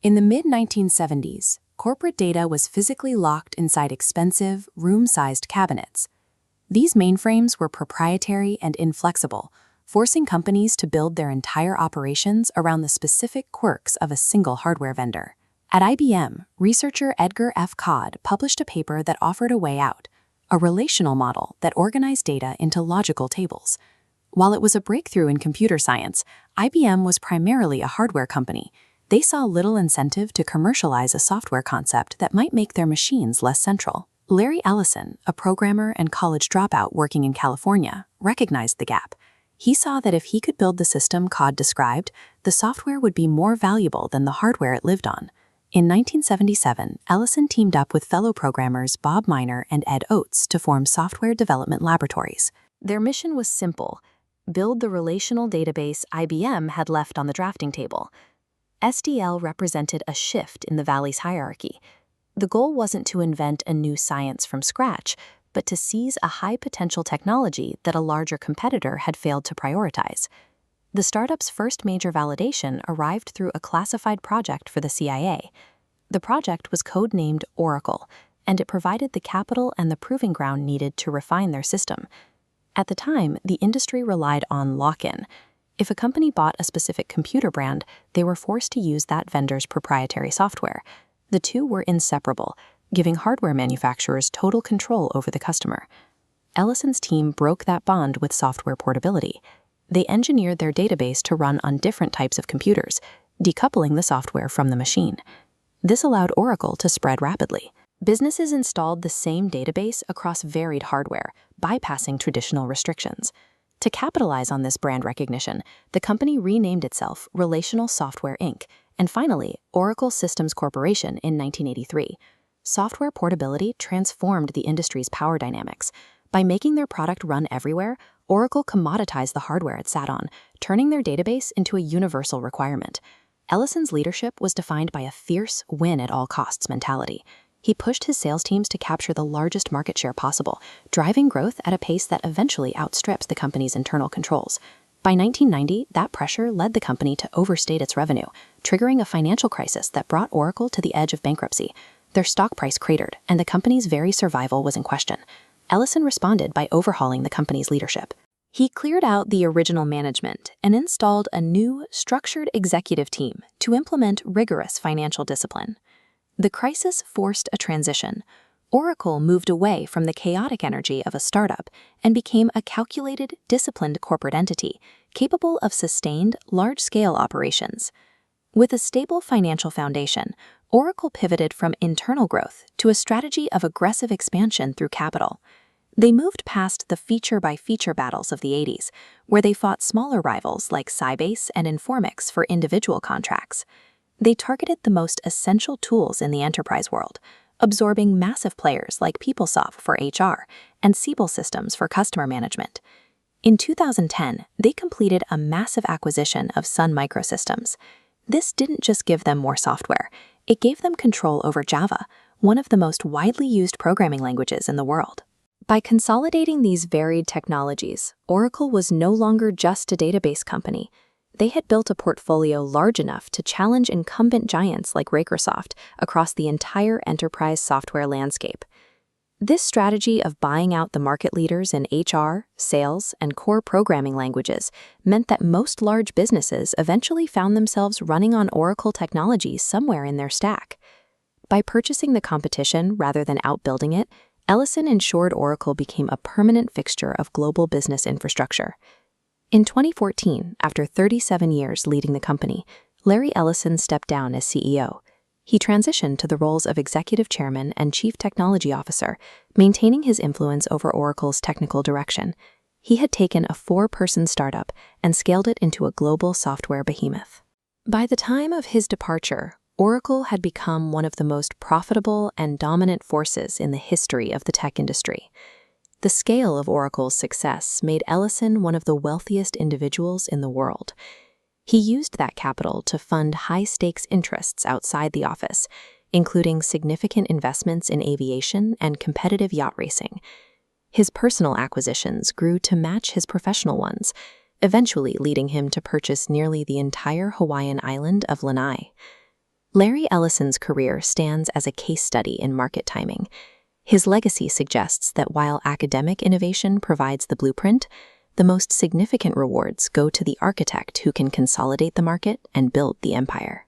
In the mid-1970s, corporate data was physically locked inside expensive, room-sized cabinets. These mainframes were proprietary and inflexible, forcing companies to build their entire operations around the specific quirks of a single hardware vendor. At IBM, researcher Edgar F. Codd published a paper that offered a way out, a relational model that organized data into logical tables. While it was a breakthrough in computer science, IBM was primarily a hardware company. They saw little incentive to commercialize a software concept that might make their machines less central. Larry Ellison, a programmer and college dropout working in California, recognized the gap. He saw that if he could build the system Codd described, the software would be more valuable than the hardware it lived on. In 1977, Ellison teamed up with fellow programmers Bob Miner and Ed Oates to form Software Development Laboratories. Their mission was simple: build the relational database IBM had left on the drafting table. SDL represented a shift in the Valley's hierarchy. The goal wasn't to invent a new science from scratch, but to seize a high-potential technology that a larger competitor had failed to prioritize. The startup's first major validation arrived through a classified project for the CIA. The project was codenamed Oracle, and it provided the capital and the proving ground needed to refine their system. At the time, the industry relied on lock-in. If a company bought a specific computer brand, they were forced to use that vendor's proprietary software. The two were inseparable, giving hardware manufacturers total control over the customer. Ellison's team broke that bond with software portability. They engineered their database to run on different types of computers, decoupling the software from the machine. This allowed Oracle to spread rapidly. Businesses installed the same database across varied hardware, bypassing traditional restrictions. To capitalize on this brand recognition, the company renamed itself Relational Software Inc., and finally, Oracle Systems Corporation in 1983. Software portability transformed the industry's power dynamics. By making their product run everywhere, Oracle commoditized the hardware it sat on, turning their database into a universal requirement. Ellison's leadership was defined by a fierce win-at-all-costs mentality. He pushed his sales teams to capture the largest market share possible, driving growth at a pace that eventually outstrips the company's internal controls. By 1990, that pressure led the company to overstate its revenue, triggering a financial crisis that brought Oracle to the edge of bankruptcy. Their stock price cratered, and the company's very survival was in question. Ellison responded by overhauling the company's leadership. He cleared out the original management and installed a new, structured executive team to implement rigorous financial discipline. The crisis forced a transition. Oracle moved away from the chaotic energy of a startup and became a calculated, disciplined corporate entity capable of sustained, large-scale operations. With a stable financial foundation, Oracle pivoted from internal growth to a strategy of aggressive expansion through capital. They moved past the feature-by-feature battles of the 80s, where they fought smaller rivals like Sybase and Informix for individual contracts. They targeted the most essential tools in the enterprise world, absorbing massive players like PeopleSoft for HR and Siebel Systems for customer management. In 2010, they completed a massive acquisition of Sun Microsystems. This didn't just give them more software, it gave them control over Java, one of the most widely used programming languages in the world. By consolidating these varied technologies, Oracle was no longer just a database company. They had built a portfolio large enough to challenge incumbent giants like Microsoft across the entire enterprise software landscape. This strategy of buying out the market leaders in HR, sales, and core programming languages meant that most large businesses eventually found themselves running on Oracle technology somewhere in their stack. By purchasing the competition rather than outbuilding it, Ellison ensured Oracle became a permanent fixture of global business infrastructure. In 2014, after 37 years leading the company, Larry Ellison stepped down as CEO. He transitioned to the roles of Executive Chairman and Chief Technology Officer, maintaining his influence over Oracle's technical direction. He had taken a 4-person startup and scaled it into a global software behemoth. By the time of his departure, Oracle had become one of the most profitable and dominant forces in the history of the tech industry. The scale of Oracle's success made Ellison one of the wealthiest individuals in the world. He used that capital to fund high-stakes interests outside the office, including significant investments in aviation and competitive yacht racing. His personal acquisitions grew to match his professional ones, eventually leading him to purchase nearly the entire Hawaiian island of Lanai. Larry Ellison's career stands as a case study in market timing. His legacy suggests that while academic innovation provides the blueprint, the most significant rewards go to the architect who can consolidate the market and build the empire.